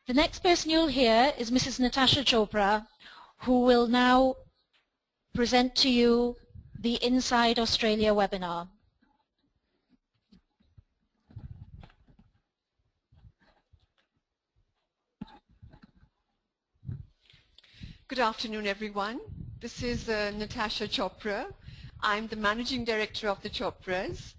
The next person you'll hear is Mrs. Natasha Chopra, who will now present to you the Inside Australia webinar. Good afternoon, everyone. This is Natasha Chopra. I'm the Managing Director of the Chopras,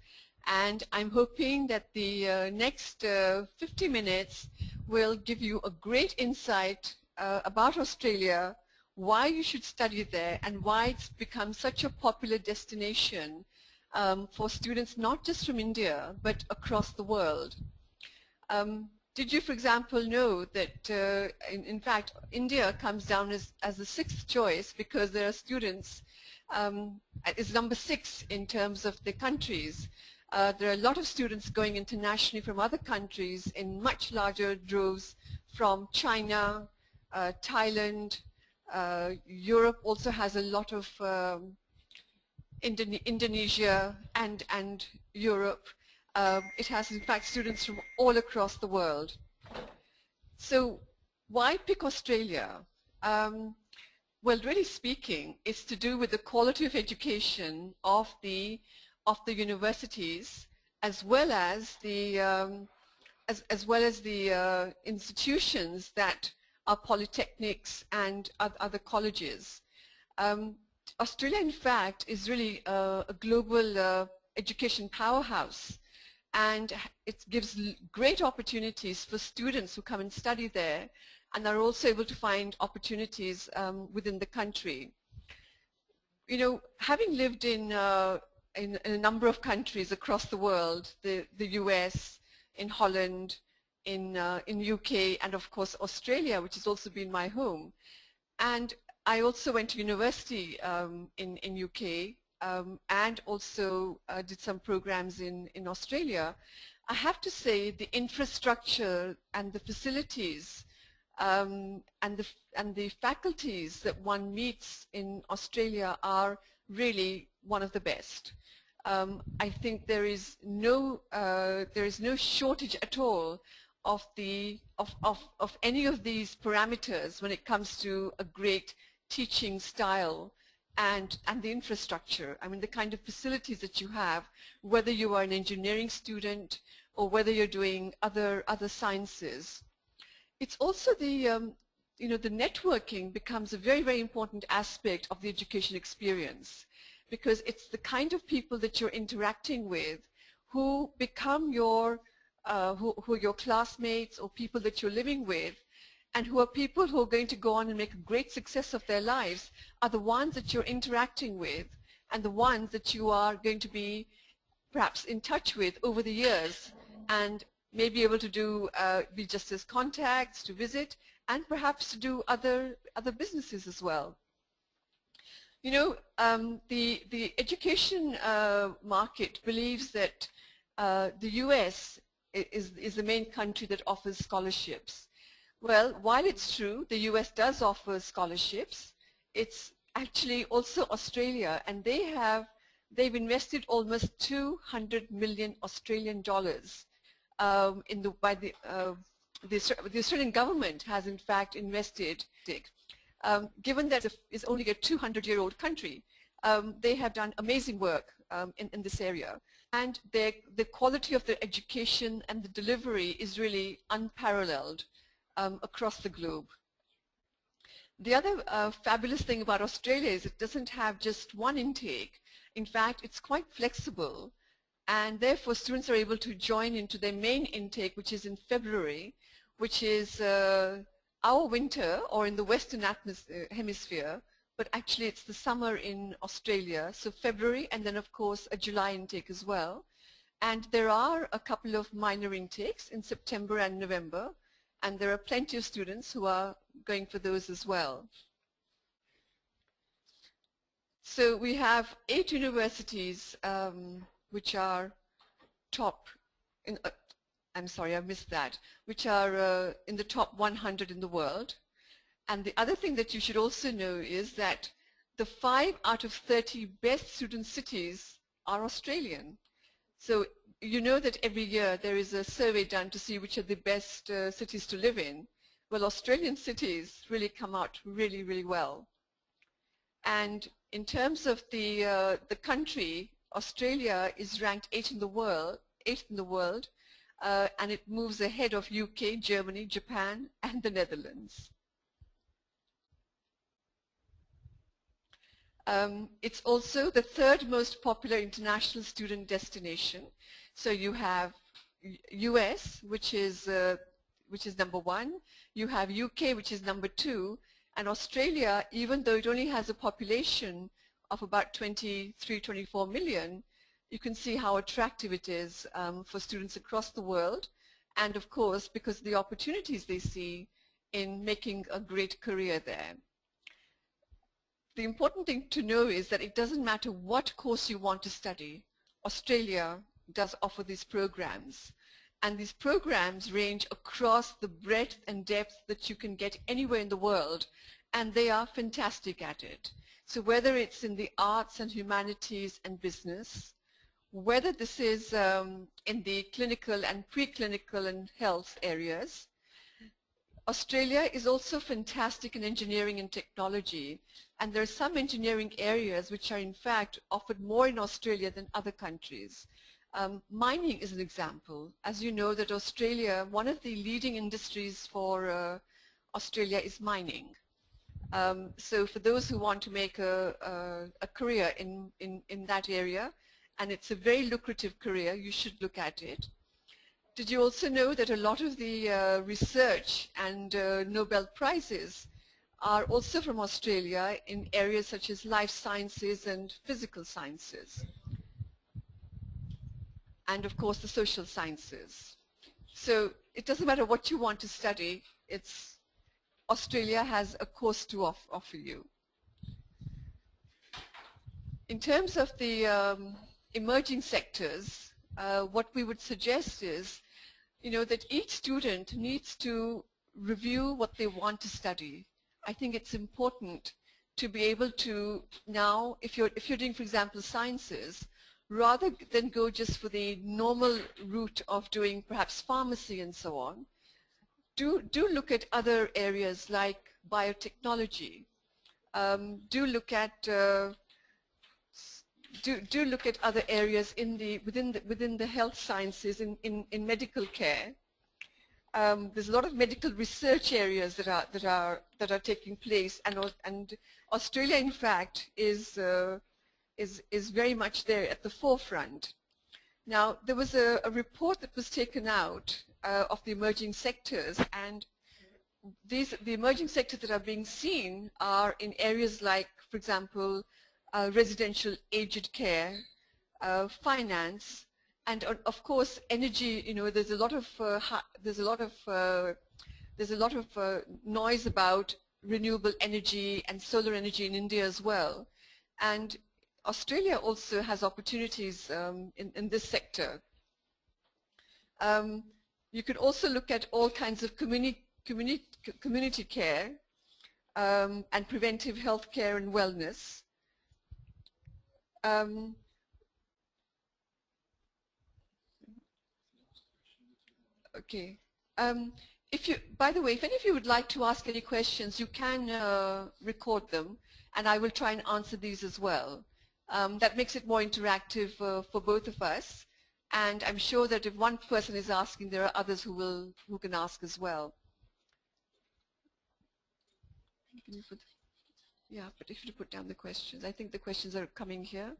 and I'm hoping that the next 50 minutes will give you a great insight about Australia, why you should study there, and why it's become such a popular destination for students not just from India, but across the world. Did you, for example, know that, in fact, India comes down as the sixth choice because there are students, is number 6 in terms of the countries. There are a lot of students going internationally from other countries in much larger droves from China, Thailand. Europe also has a lot of Indonesia and Europe. It has, in fact, students from all across the world. So why pick Australia? Well, really speaking, it's to do with the quality of education of the universities, as well as the institutions that are polytechnics and other colleges. Australia, in fact, is really a global education powerhouse, and it gives great opportunities for students who come and study there, and are also able to find opportunities within the country. You know, having lived in a number of countries across the world, the US, in Holland, in UK, and of course Australia, which has also been my home, and I also went to university in UK. And also did some programs in Australia. I have to say the infrastructure and the facilities and the faculties that one meets in Australia are really one of the best. I think there is no shortage at all of any of these parameters when it comes to a great teaching style and the infrastructure. I mean, the kind of facilities that you have, whether you are an engineering student or whether you're doing other sciences. It's also the the networking becomes a very, very important aspect of the education experience, because it's the kind of people that you're interacting with who become your who are your classmates or people that you're living with, and who are people who are going to go on and make a great success of their lives, are the ones that you're interacting with and the ones that you are going to be perhaps in touch with over the years and may be able to do be just as contacts to visit and perhaps to do other businesses as well. You know, the education market believes that the US is the main country that offers scholarships. Well, while it's true, the US does offer scholarships, it's actually also Australia, and they've invested almost 200 million Australian dollars the Australian government has in fact invested. Given that it's only a 200-year-old country, they have done amazing work in this area, and the quality of the education and the delivery is really unparalleled across the globe. The other fabulous thing about Australia is it doesn't have just one intake. In fact, it's quite flexible, and therefore students are able to join into their main intake, which is in February, which is our winter, or in the Western hemisphere, but actually it's the summer in Australia, so February, and then of course a July intake as well. And there are a couple of minor intakes in September and November, and there are plenty of students who are going for those as well. So we have 8 universities which are top in, I'm sorry, I missed that, which are in the top 100 in the world. And the other thing that you should also know is that the 5 out of 30 best student cities are Australian. So you know that every year there is a survey done to see which are the best cities to live in. well, Australian cities really come out really, really well. And in terms of the country, Australia is ranked 8th in the world, and it moves ahead of UK, Germany, Japan, and the Netherlands. It's also the 3rd most popular international student destination. So you have US, which is number 1. You have UK, which is number 2. And Australia, even though it only has a population of about 23, 24 million, you can see how attractive it is for students across the world. And of course, because of the opportunities they see in making a great career there. The important thing to know is that it doesn't matter what course you want to study. Australia does offer these programs. And these programs range across the breadth and depth that you can get anywhere in the world. And they are fantastic at it. So whether it's in the arts and humanities and business, whether this is in the clinical and preclinical and health areas, Australia is also fantastic in engineering and technology, and there are some engineering areas which are in fact offered more in Australia than other countries. Mining is an example. As you know, that Australia, one of the leading industries for Australia is mining. So for those who want to make a career in that area, and it's a very lucrative career, you should look at it. Did you also know that a lot of the research and Nobel Prizes are also from Australia in areas such as life sciences and physical sciences, and of course the social sciences. So it doesn't matter what you want to study, Australia has a course to offer you. In terms of the emerging sectors, what we would suggest is, that each student needs to review what they want to study. I think it's important to be able to now, if you're doing, for example, sciences, rather than go just for the normal route of doing perhaps pharmacy and so on, do look at other areas like biotechnology. Do look at other areas within the health sciences in medical care. There's a lot of medical research areas that are taking place, and Australia, in fact, is very much there at the forefront. Now, there was a report that was taken out of the emerging sectors, and the emerging sectors that are being seen are in areas like, for example, residential aged care, finance, and of course energy. There's a lot of noise about renewable energy and solar energy in India as well, and Australia also has opportunities in this sector. You could also look at all kinds of community care and preventive health care and wellness. Okay. By the way, if any of you would like to ask any questions, you can record them, and I will try and answer these as well. That makes it more interactive for both of us, and I'm sure that if one person is asking, there are others who can ask as well. Yeah, but if you put down the questions, I think the questions are coming here.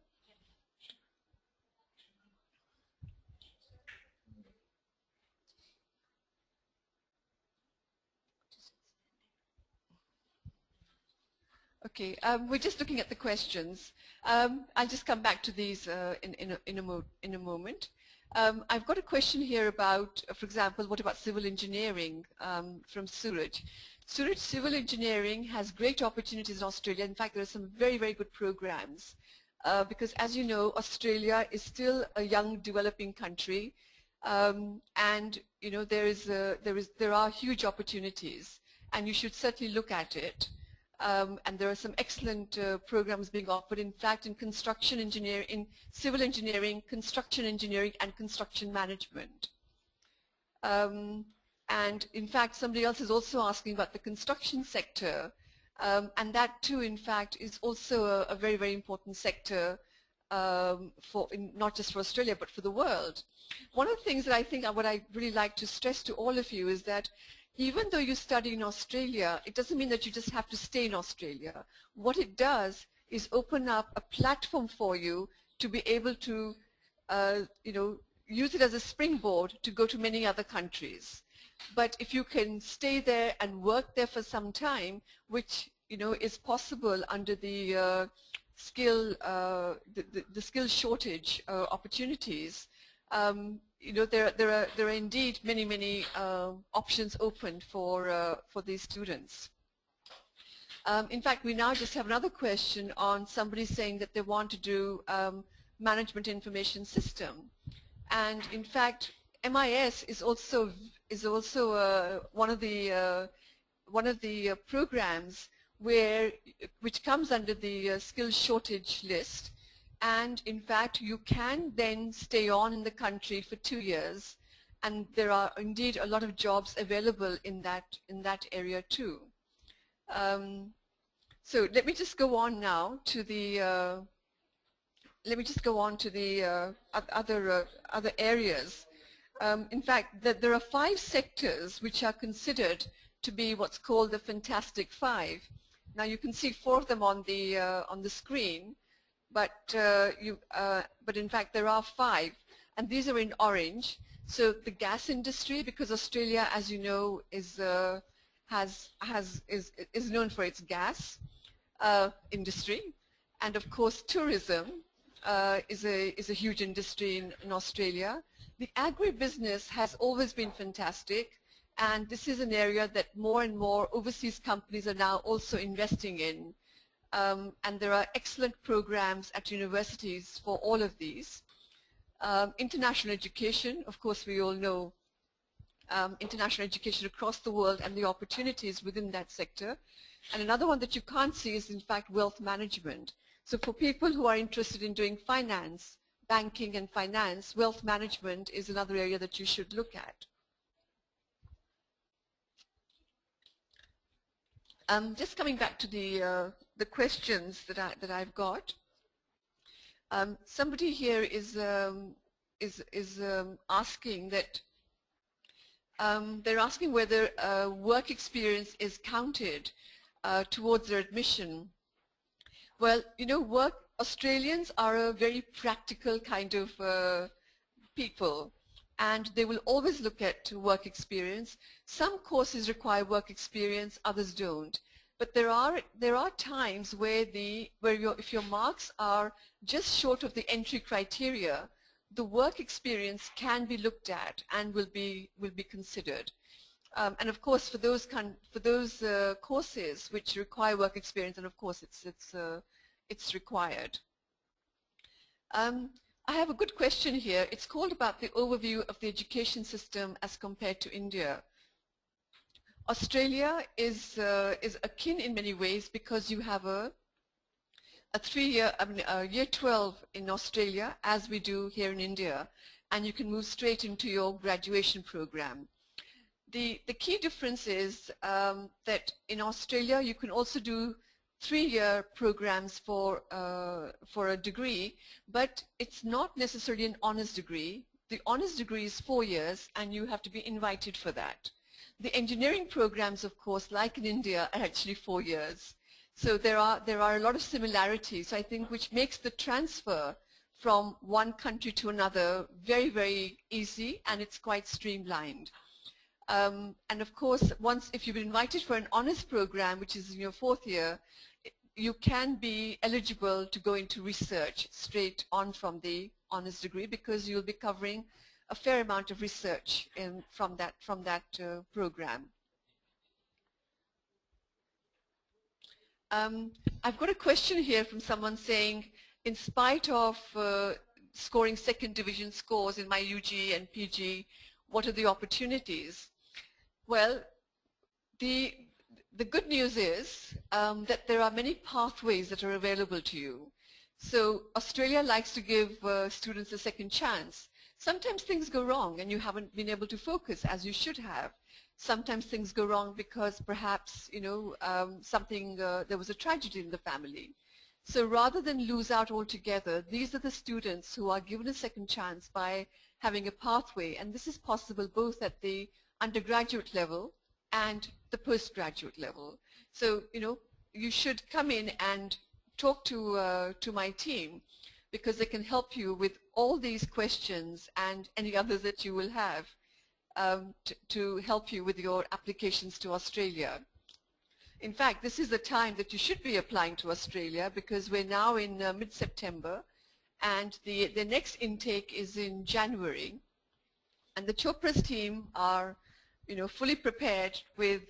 Okay, we're just looking at the questions. I'll just come back to these in a moment. I've got a question here about, for example, what about civil engineering from Suraj. Suraj, civil engineering has great opportunities in Australia. In fact, there are some very, very good programs because, as you know, Australia is still a young developing country, and there are huge opportunities, and you should certainly look at it. And there are some excellent programs being offered, in fact, in construction engineering, in civil engineering, construction engineering, and construction management. And in fact, somebody else is also asking about the construction sector, and that too, in fact, is also a very, very important sector not just for Australia, but for the world. One of the things that I think what I really like to stress to all of you is that even though you study in Australia, it doesn't mean that you just have to stay in Australia. What it does is open up a platform for you to be able to, use it as a springboard to go to many other countries. But if you can stay there and work there for some time, which is possible under the skill shortage opportunities, there are indeed many options open for these students. In fact, we now just have another question on somebody saying that they want to do management information system, and in fact, MIS is also one of the programs which comes under the skills shortage list, and in fact you can then stay on in the country for 2 years, and there are indeed a lot of jobs available in that area too. So let me just go on now to the other areas. In fact, there are 5 sectors which are considered to be what's called the Fantastic Five. Now you can see 4 of them on the screen, but in fact there are 5, and these are in orange. So the gas industry, because Australia, as you know, is known for its gas industry, and of course tourism is a huge industry in Australia. The agribusiness has always been fantastic, and this is an area that more and more overseas companies are now also investing in, and there are excellent programs at universities for all of these. International education, of course we all know international education across the world and the opportunities within that sector. And another one that you can't see is in fact wealth management. So for people who are interested in doing finance, banking and finance, wealth management is another area that you should look at. Just coming back to the questions that I've got. Somebody here is asking that they're asking whether work experience is counted towards their admission. Well, Australians are a very practical kind of people, and they will always look at work experience. Some courses require work experience, others don't. But there are times where if your marks are just short of the entry criteria, the work experience can be looked at and will be considered. And of course, for those courses which require work experience, and of course it's required. I have a good question here. It's called about the overview of the education system as compared to India. Australia is akin in many ways because you have a 3-year, year 12 in Australia, as we do here in India, and you can move straight into your graduation program. The key difference is that in Australia you can also do 3-year programs for a degree, but it's not necessarily an honours degree. The honours degree is 4 years, and you have to be invited for that. The engineering programs, of course, like in India, are actually 4 years. So there are a lot of similarities, I think, which makes the transfer from one country to another very, very easy, and it's quite streamlined. And of course, if you've been invited for an honours program, which is in your 4th year, you can be eligible to go into research straight on from the honours degree, because you'll be covering a fair amount of research from that program. I've got a question here from someone saying, in spite of scoring 2nd division scores in my UG and PG, what are the opportunities? Well, the good news is that there are many pathways that are available to you. So Australia likes to give students a second chance. Sometimes things go wrong and you haven't been able to focus as you should have. Sometimes things go wrong because perhaps, there was a tragedy in the family. So rather than lose out altogether, these are the students who are given a second chance by having a pathway, and this is possible both at the undergraduate level and the postgraduate level. So, you should come in and talk to my team, because they can help you with all these questions and any others that you will have to help you with your applications to Australia. In fact, this is the time that you should be applying to Australia, because we're now in mid-September and the next intake is in January. And the Chopras team are fully prepared with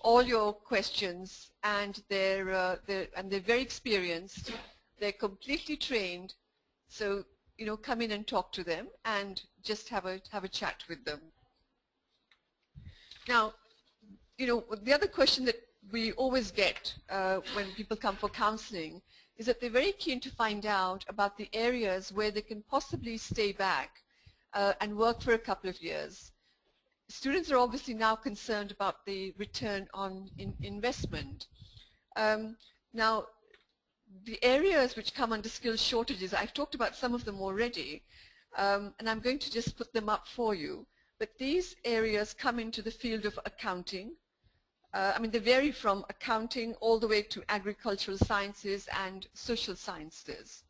all your questions, and they're very experienced. They're completely trained. So come in and talk to them and just have a chat with them. Now, the other question that we always get when people come for counseling is that they're very keen to find out about the areas where they can possibly stay back and work for a couple of years. Students are obviously now concerned about the return on investment. Now, the areas which come under skills shortages, I've talked about some of them already, and I'm going to just put them up for you. But these areas come into the field of accounting. They vary from accounting all the way to agricultural sciences and social sciences.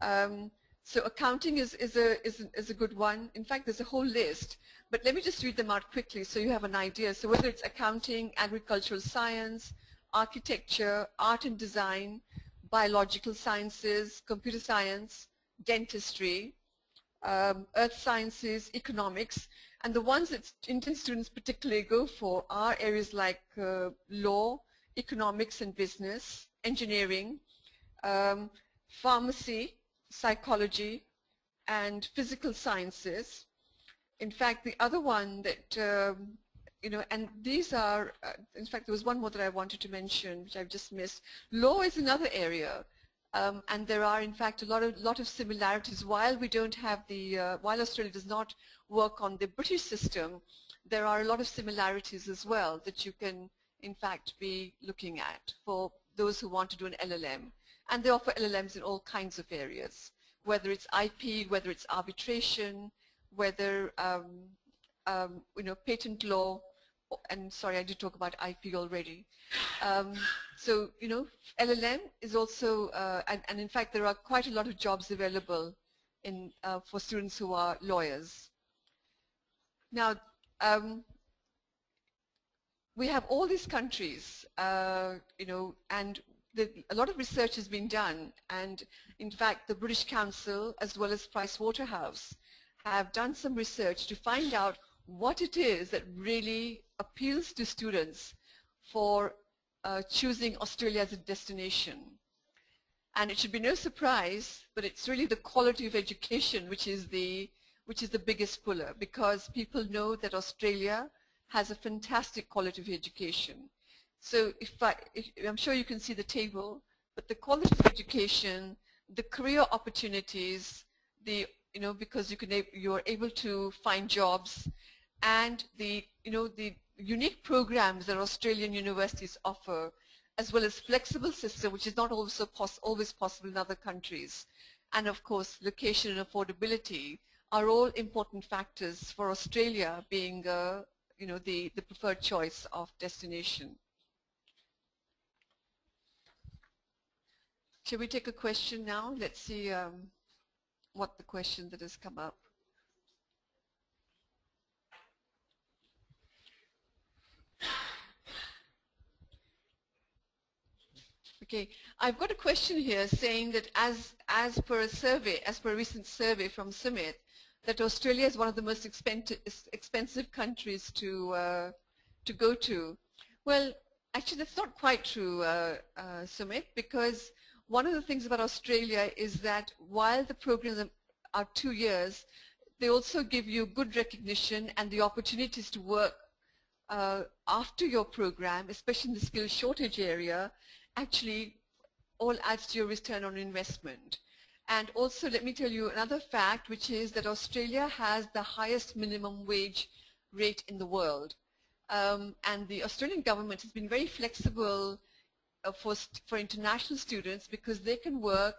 So accounting is a good one. In fact, there's a whole list, but let me just read them out quickly so you have an idea. So whether it's accounting, agricultural science, architecture, art and design, biological sciences, computer science, dentistry, earth sciences, economics, and the ones that Indian students particularly go for are areas like law, economics and business, engineering, pharmacy, psychology, and physical sciences. In fact, the other one that, and these are, in fact, there was one more that I wanted to mention, which I've just missed. Law is another area, and there are, in fact, a lot of similarities. While we don't have while Australia does not work on the British system, there are a lot of similarities as well that you can, in fact, be looking at for those who want to do an LLM. And they offer LLMs in all kinds of areas, whether it's IP, whether it's arbitration, whether patent law, and sorry, I did talk about IP already. So LLM is also, and in fact there are quite a lot of jobs available for students who are lawyers. Now, we have all these countries, and a lot of research has been done, and in fact the British Council as well as Pricewaterhouse have done some research to find out what it is that really appeals to students for choosing Australia as a destination. And it should be no surprise, but it's really the quality of education which is the biggest puller, because people know that Australia has a fantastic quality of education. So I'm sure you can see the table, but the quality of education, the career opportunities, because you're able to find jobs, and the unique programs that Australian universities offer, as well as flexible system, which is not also always possible in other countries, and of course location and affordability are all important factors for Australia being the preferred choice of destination. Shall we take a question now? Let's see what the question that has come up. Okay, I've got a question here saying that as per a recent survey from Sumit, that Australia is one of the most expensive countries to go to. Well, actually that's not quite true, Sumit, because one of the things about Australia is that while the programs are 2 years, they also give you good recognition and the opportunities to work after your program, especially in the skills shortage area, actually all adds to your return on investment. And also let me tell you another fact, which is that Australia has the highest minimum wage rate in the world. And the Australian government has been very flexible for international students because they can work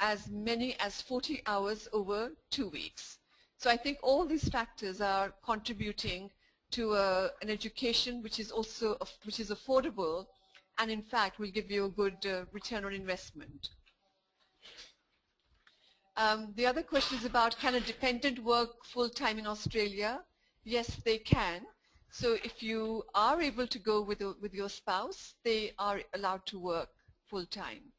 as many as 40 hours over 2 weeks. So I think all these factors are contributing to an education which is also affordable, and in fact will give you a good return on investment. The other question is about, can a dependent work full-time in Australia? Yes, they can. So if you are able to go with your spouse, they are allowed to work full-time.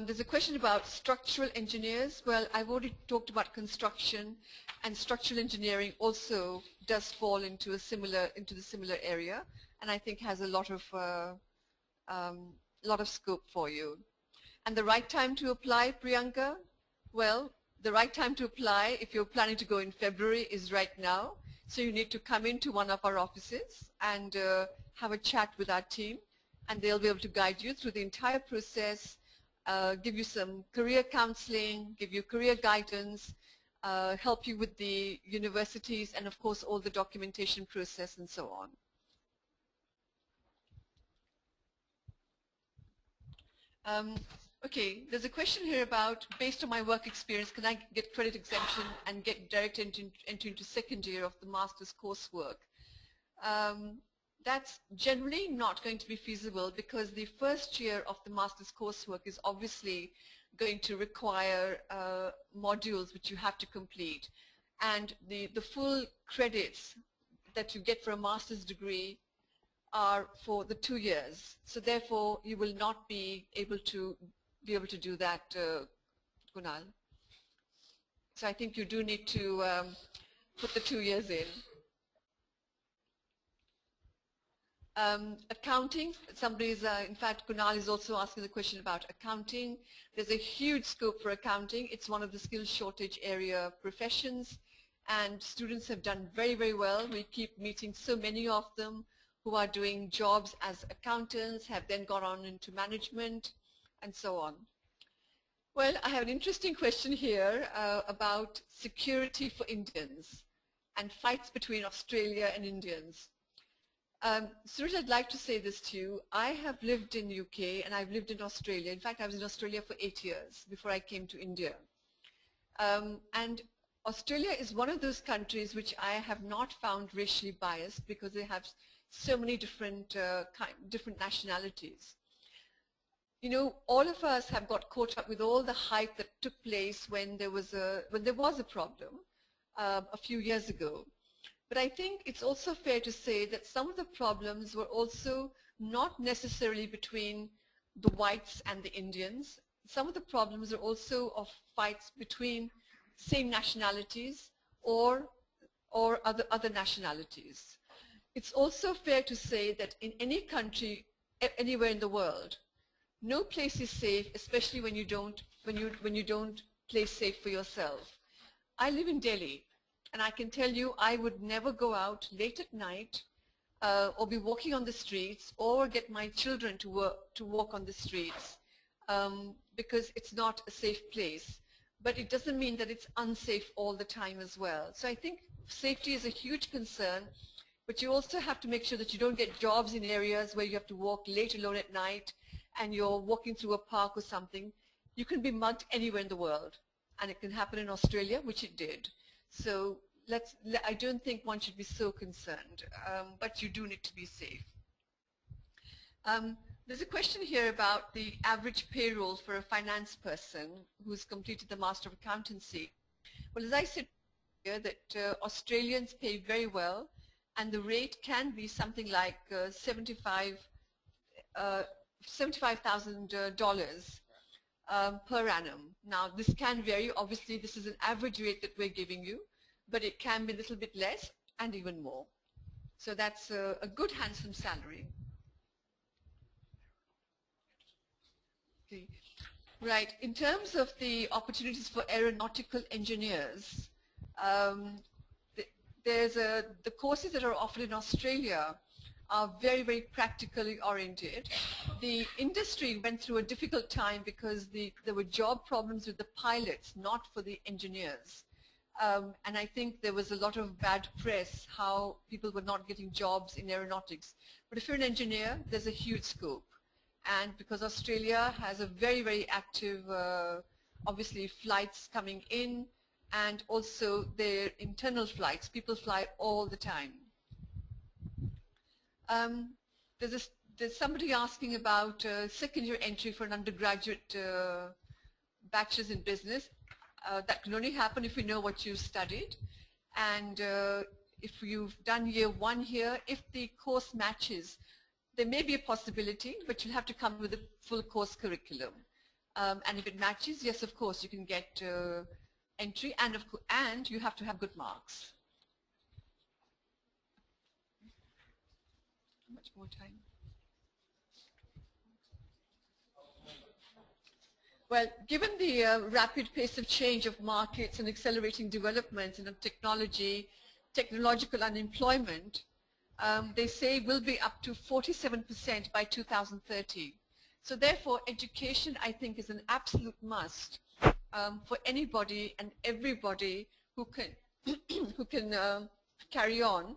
There's a question about structural engineers. Well, I've already talked about construction, and structural engineering also does fall into the similar area, and I think has a lot of scope for you. And the right time to apply, Priyanka? Well, the right time to apply, if you're planning to go in February, is right now. So you need to come into one of our offices and have a chat with our team, and they'll be able to guide you through the entire process, give you some career counseling, give you career guidance, help you with the universities, and of course all the documentation process and so on. Okay, there's a question here about, based on my work experience, can I get credit exemption and get direct entry into second year of the master's coursework? That's generally not going to be feasible because the first year of the master's coursework is obviously going to require modules which you have to complete. And the full credits that you get for a master's degree are for the 2 years. So therefore, you will not be able to do that, Kunal. So I think you do need to put the 2 years in. Accounting, in fact, Kunal is also asking the question about accounting. There's a huge scope for accounting. It's one of the skills shortage area professions, and students have done very, very well. We keep meeting so many of them who are doing jobs as accountants, have then gone on into management, and so on. Well, I have an interesting question here about security for Indians and fights between Australia and Indians. Suraj, I'd like to say this to you. I have lived in UK and I've lived in Australia. In fact, I was in Australia for 8 years before I came to India. And Australia is one of those countries which I have not found racially biased because they have so many different nationalities. You know, all of us have got caught up with all the hype that took place when there was a problem a few years ago. But I think it's also fair to say that some of the problems were also not necessarily between the whites and the Indians. Some of the problems are also of fights between same nationalities or other nationalities. It's also fair to say that in any country, anywhere in the world, no place is safe, especially when you don't play safe for yourself. I live in Delhi, and I can tell you I would never go out late at night or be walking on the streets or get my children to walk on the streets because it's not a safe place. But it doesn't mean that it's unsafe all the time as well. So I think safety is a huge concern, but you also have to make sure that you don't get jobs in areas where you have to walk late alone at night and you're walking through a park or something. You can be mugged anywhere in the world, and it can happen in Australia, which it did. So I don't think one should be so concerned, but you do need to be safe. There's a question here about the average payroll for a finance person who's completed the Master of Accountancy. Well, as I said here, that Australians pay very well, and the rate can be something like $75,000 per annum. Now, this can vary. Obviously, this is an average rate that we're giving you, but it can be a little bit less and even more. So that's a good, handsome salary. Okay. Right. In terms of the opportunities for aeronautical engineers, the courses that are offered in Australia are very, very practically oriented. The industry went through a difficult time because there were job problems with the pilots, not for the engineers. And I think there was a lot of bad press how people were not getting jobs in aeronautics. But if you're an engineer, there's a huge scope. And because Australia has a very, very active, obviously, flights coming in, and also their internal flights, people fly all the time. There's somebody asking about second-year entry for an undergraduate bachelor's in business. That can only happen if we know what you studied. And if you've done year one here, if the course matches, there may be a possibility, but you'll have to come with a full course curriculum. And if it matches, yes, of course, you can get entry, and you have to have good marks. How much more time? Well, given the rapid pace of change of markets and accelerating developments in technology, technological unemployment, they say will be up to 47% by 2030. So therefore, education, I think, is an absolute must for anybody and everybody who can, who can carry on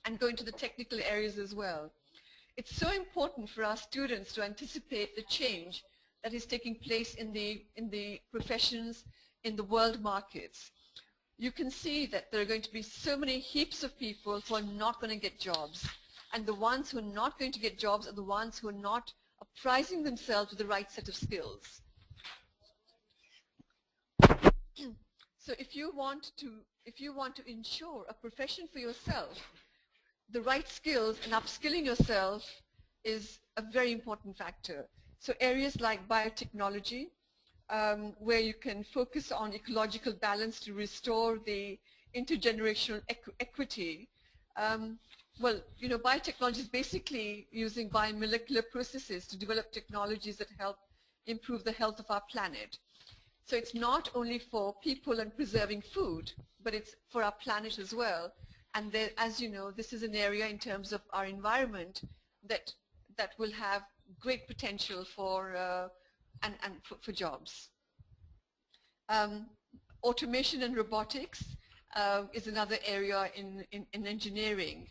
and go into the technical areas as well. It's so important for our students to anticipate the change that is taking place in the professions, in the world markets. You can see that there are going to be so many heaps of people who are not going to get jobs. And the ones who are not going to get jobs are the ones who are not apprising themselves with the right set of skills. So if you want to ensure a profession for yourself, the right skills and upskilling yourself is a very important factor. So areas like biotechnology, where you can focus on ecological balance to restore the intergenerational equity. Well, you know, biotechnology is basically using biomolecular processes to develop technologies that help improve the health of our planet. So it's not only for people and preserving food, but it's for our planet as well. And there, as you know, this is an area in terms of our environment that will have great potential for for jobs. Automation and robotics is another area in engineering.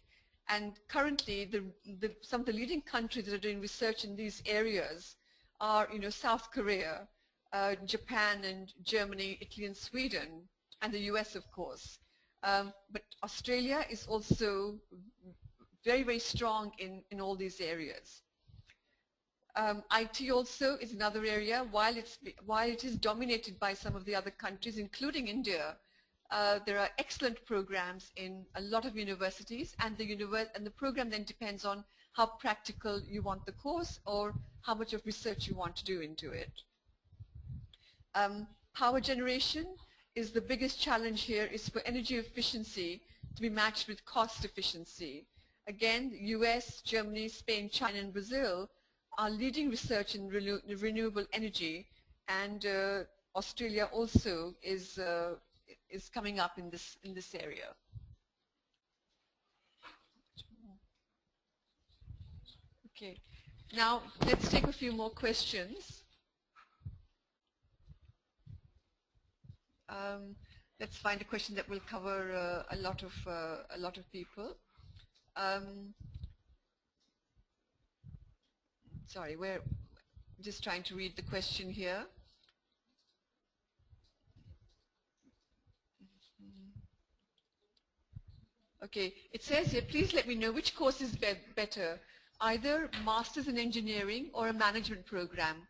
And currently, some of the leading countries that are doing research in these areas are, you know, South Korea, Japan and Germany, Italy and Sweden, and the US, of course. But Australia is also very, very strong in all these areas. IT also is another area. While it is dominated by some of the other countries, including India, there are excellent programs in a lot of universities, and the program then depends on how practical you want the course or how much of research you want to do into it. Power generation is the biggest challenge here, is for energy efficiency to be matched with cost efficiency. Again, US, Germany, Spain, China and Brazil are leading research in renewable energy, and Australia also is coming up in this area. Okay, now let's take a few more questions. Let's find a question that will cover a lot of people. Sorry, we're just trying to read the question here. Okay, it says here, please let me know which course is better, either Masters in Engineering or a management program.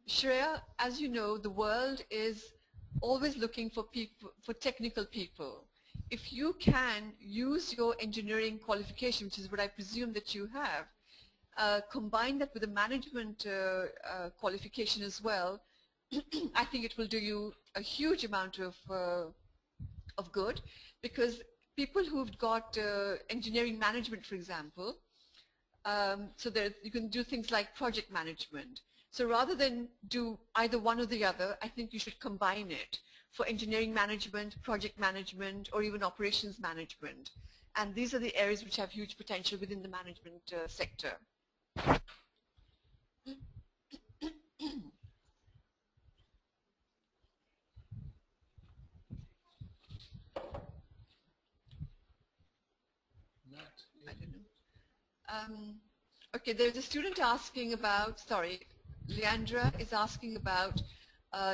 Shreya, as you know, the world is always looking for people, for technical people. If you can use your engineering qualification, which is what I presume that you have, combine that with a management qualification as well, I think it will do you a huge amount of good, because people who've got engineering management, for example, so that you can do things like project management. So rather than do either one or the other, I think you should combine it for engineering management, project management, or even operations management. And these are the areas which have huge potential within the management sector. I don't know. Okay, there's a student asking about, sorry, Leandra is asking about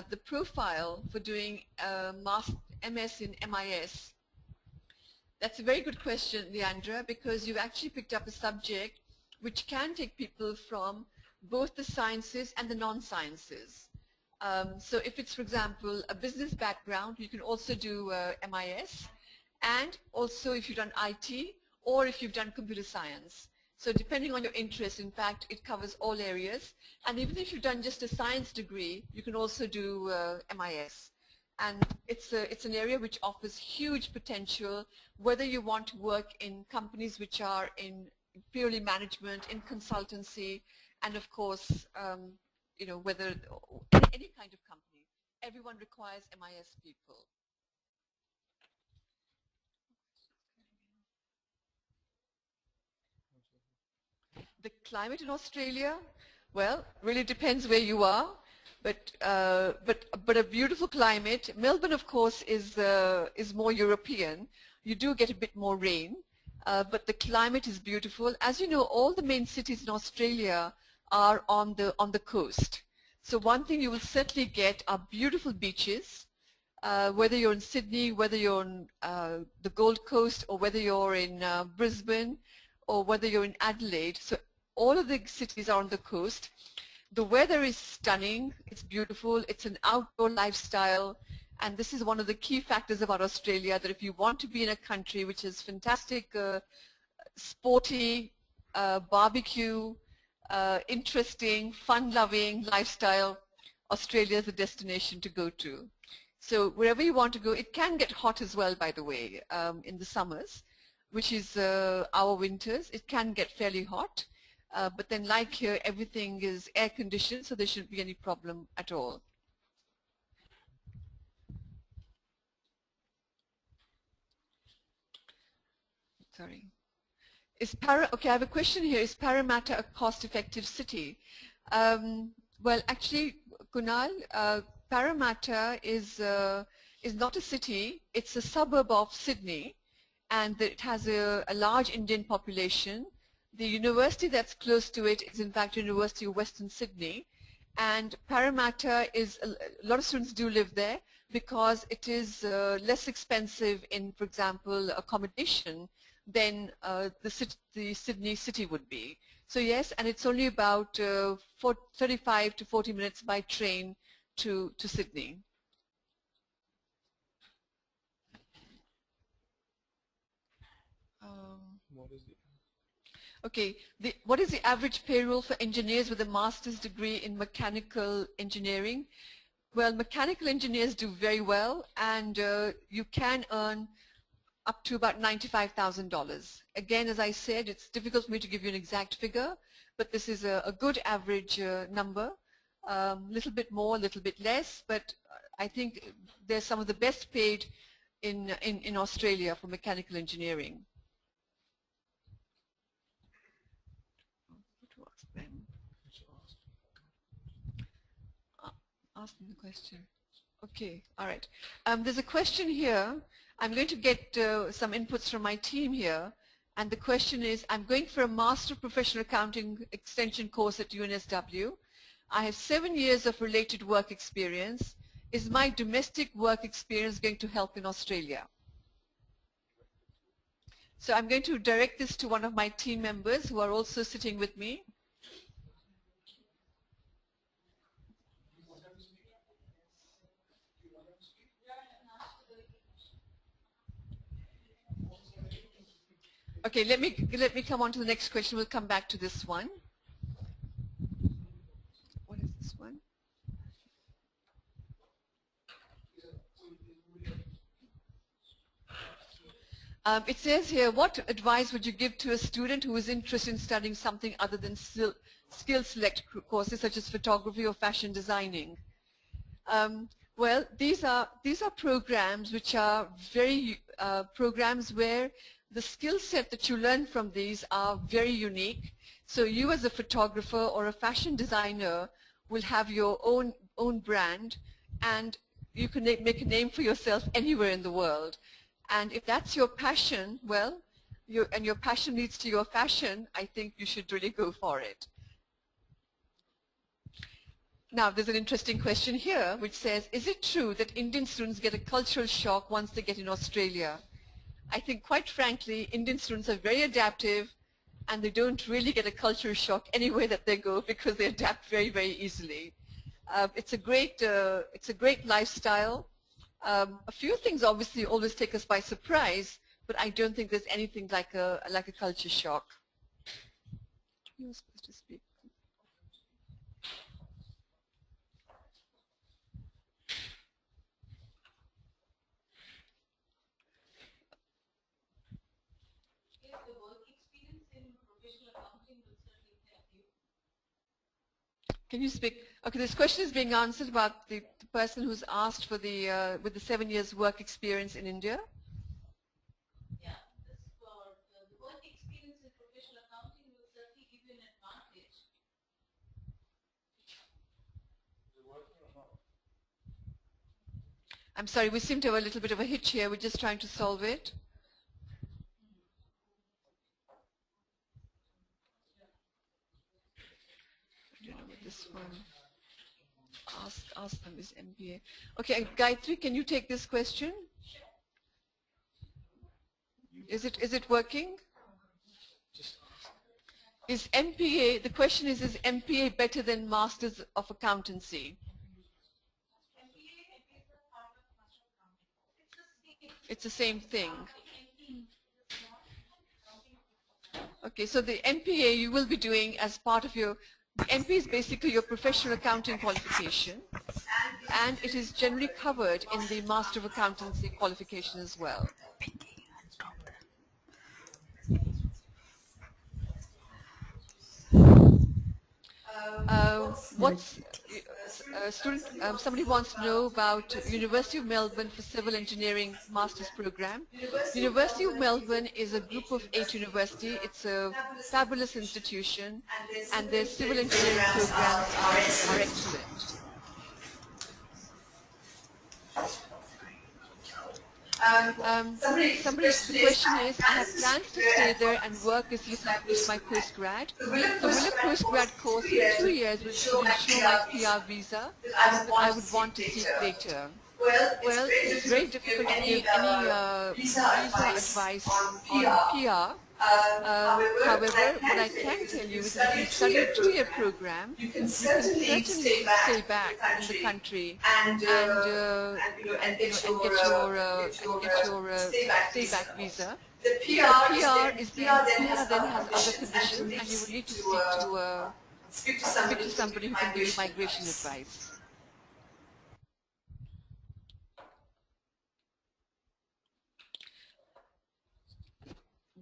the profile for doing MS in MIS. That's a very good question, Leandra, because you've actually picked up a subject which can take people from both the sciences and the non-sciences. So if it's, for example, a business background, you can also do MIS, and also if you've done IT or if you've done computer science. So depending on your interest, in fact, it covers all areas. And even if you've done just a science degree, you can also do MIS. And it's an area which offers huge potential, whether you want to work in companies which are in purely management, in consultancy, and of course, you know, whether any kind of company. Everyone requires MIS people. The climate in Australia, well, really depends where you are, but a beautiful climate. Melbourne, of course, is more European. You do get a bit more rain, but the climate is beautiful. As you know, all the main cities in Australia are on the coast. So one thing you will certainly get are beautiful beaches. Whether you're in Sydney, whether you're on the Gold Coast, or whether you're in Brisbane, or whether you're in Adelaide. So all of the cities are on the coast. The weather is stunning, it's beautiful, it's an outdoor lifestyle, and this is one of the key factors about Australia, that if you want to be in a country which is fantastic, sporty, barbecue, interesting, fun-loving lifestyle, Australia is a destination to go to. So wherever you want to go, it can get hot as well, by the way, in the summers, which is our winters. It can get fairly hot. But then, like here, everything is air conditioned, so there shouldn't be any problem at all. Sorry. Okay, I have a question here. Is Parramatta a cost-effective city? Well, actually, Kunal, Parramatta is not a city. It's a suburb of Sydney, and it has a large Indian population. The university that's close to it is in fact University of Western Sydney, and Parramatta is, a lot of students do live there because it is less expensive in, for example, accommodation than the Sydney city would be. So yes, and it's only about 35 to 40 minutes by train to Sydney. What is the Okay, what is the average payroll for engineers with a master's degree in mechanical engineering? Well, mechanical engineers do very well, and you can earn up to about $95,000. Again, as I said, it's difficult for me to give you an exact figure, but this is a good average number. A little bit more, a little bit less, but I think they're some of the best paid in Australia for mechanical engineering. Ask me the question. Okay, all right. There's a question here. I'm going to get some inputs from my team here, and the question is, I'm going for a Master of Professional Accounting Extension course at UNSW. I have 7 years of related work experience. Is my domestic work experience going to help in Australia? So I'm going to direct this to one of my team members who are also sitting with me. Okay, let me come on to the next question. We'll come back to this one. What is this one? It says here, what advice would you give to a student who is interested in studying something other than skill select courses such as photography or fashion designing? Well, these are programs which are very programs where the skill set that you learn from these are very unique. So you as a photographer or a fashion designer will have your own brand, and you can make a name for yourself anywhere in the world. And if that's your passion, well, and your passion leads to your fashion, I think you should really go for it. Now, there's an interesting question here which says, is it true that Indian students get a cultural shock once they get in Australia? I think, quite frankly, Indian students are very adaptive, and they don't really get a cultural shock anywhere that they go because they adapt very, very easily. It's a great lifestyle. A few things obviously always take us by surprise, but I don't think there's anything like a culture shock. You're supposed to speak. Can you speak? Okay, this question is being answered about the person who's asked for the with the 7 years work experience in India. Yeah, this for the work experience in professional accounting will certainly give you an advantage. I'm sorry, we seem to have a little bit of a hitch here. We're just trying to solve it. I don't know what this one. Ask them is MBA. Okay, Gayatri, can you take this question? Is it working? Is MPA, the question is MPA better than Masters of Accountancy? It's the same thing. Okay, so the MPA you will be doing as part of your, MPA is basically your professional accounting qualification, and it is generally covered in the Master of Accountancy qualification as well. Somebody wants to know about University of Melbourne for Civil Engineering Master's Program. University of Melbourne is a group of 8 universities. It's a fabulous institution, and their civil engineering programs are excellent. The question is, I have plans to stay there and work as soon as I finish my postgrad. So will a postgrad course in 2 years will ensure my PR visa that I would want to seek later? Well, it's very difficult to give any visa advice on PR. However, what I can tell you is that if you study a 2-year program, you can certainly stay back in the country and get your stay back visa. The PR then has other conditions, and you will need to speak to somebody who can give you migration advice.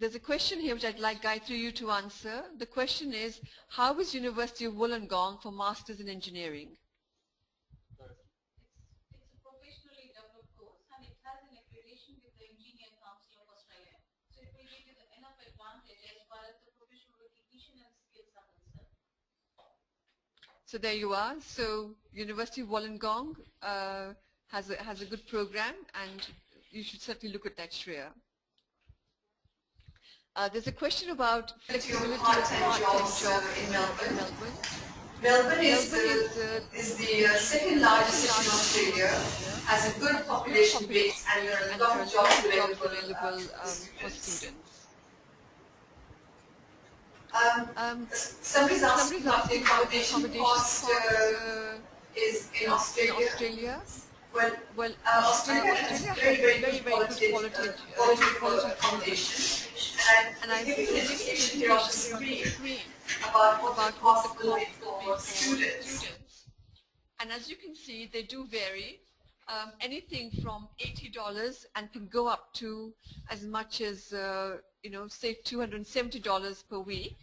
There's a question here which I'd like Gayatri you to answer. The question is, how is University of Wollongong for Masters in Engineering? It's a professionally developed course, and it has an accreditation with the Engineering Council of Australia. So it will give you enough advantage as far as the professional recognition and skills are concerned. So there you are. So University of Wollongong has a good program, and you should certainly look at that, Shreya. There's a question about flexibility of part-time job in Melbourne. Melbourne is the second largest city in Australia, has a good population base, and there are a lot of jobs available for students. Somebody's asking what the accommodation cost is in Australia. Well, Australia has very, very good quality accommodation, and I think the indication here on the screen about what the cost will be for students. And as you can see, they do vary, anything from $80 and can go up to as much as, say $270 per week.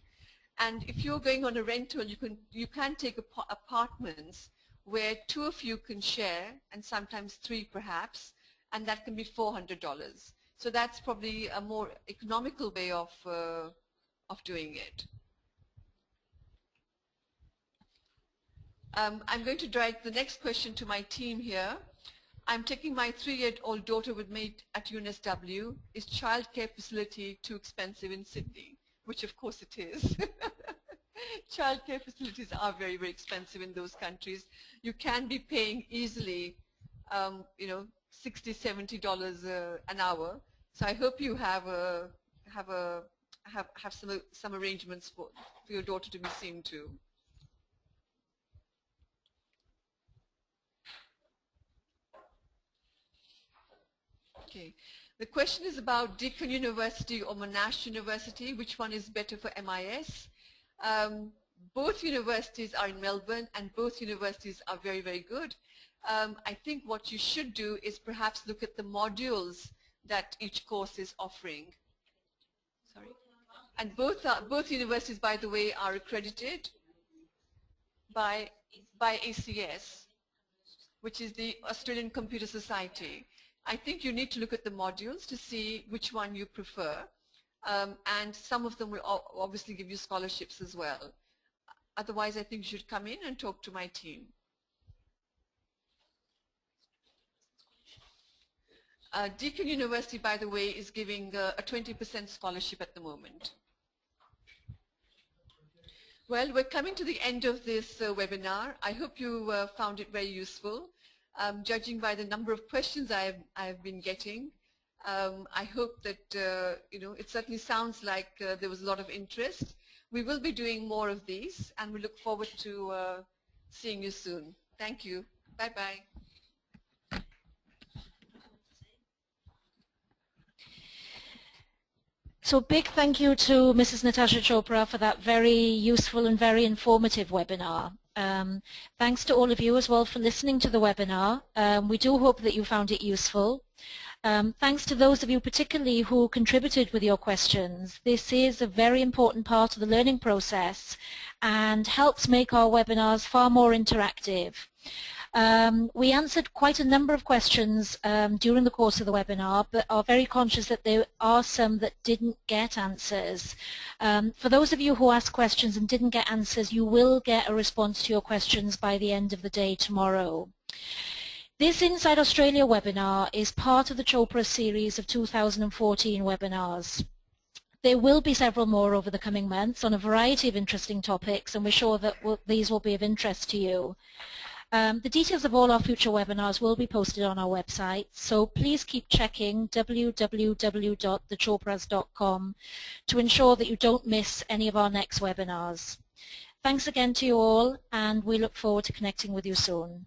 And if you're going on a rental, you can take apartments where 2 of you can share, and sometimes 3 perhaps, and that can be $400. So that's probably a more economical way of doing it. I'm going to direct the next question to my team here. I'm taking my 3-year-old daughter with me at UNSW. Is childcare facility too expensive in Sydney? Which of course it is. Childcare facilities are very, very expensive in those countries. You can be paying easily, you know, $60, $70 an hour. So I hope you have some arrangements for your daughter to be seen to. Okay. The question is about Deakin University or Monash University. Which one is better for MIS? Both universities are in Melbourne and both universities are very, very good. I think what you should do is perhaps look at the modules that each course is offering. Sorry. And both universities, by the way, are accredited by ACS, which is the Australian Computer Society. I think you need to look at the modules to see which one you prefer, and some of them will obviously give you scholarships as well. Otherwise, I think you should come in and talk to my team. Deakin University, by the way, is giving a 20% scholarship at the moment. Well, we're coming to the end of this webinar. I hope you found it very useful. Judging by the number of questions I've been getting, I hope that you know, it certainly sounds like there was a lot of interest. We will be doing more of these, and we look forward to seeing you soon. Thank you. Bye-bye. So big thank you to Mrs. Natasha Chopra for that very useful and very informative webinar. Thanks to all of you as well for listening to the webinar. We do hope that you found it useful. Thanks to those of you particularly who contributed with your questions. This is a very important part of the learning process and helps make our webinars far more interactive. We answered quite a number of questions during the course of the webinar, but are very conscious that there are some that didn't get answers. For those of you who asked questions and didn't get answers, you will get a response to your questions by the end of the day tomorrow. This Inside Australia webinar is part of the Chopra series of 2014 webinars. There will be several more over the coming months on a variety of interesting topics, and we're sure that these will be of interest to you. The details of all our future webinars will be posted on our website, so please keep checking www.thechopras.com to ensure that you don't miss any of our next webinars. Thanks again to you all, and we look forward to connecting with you soon.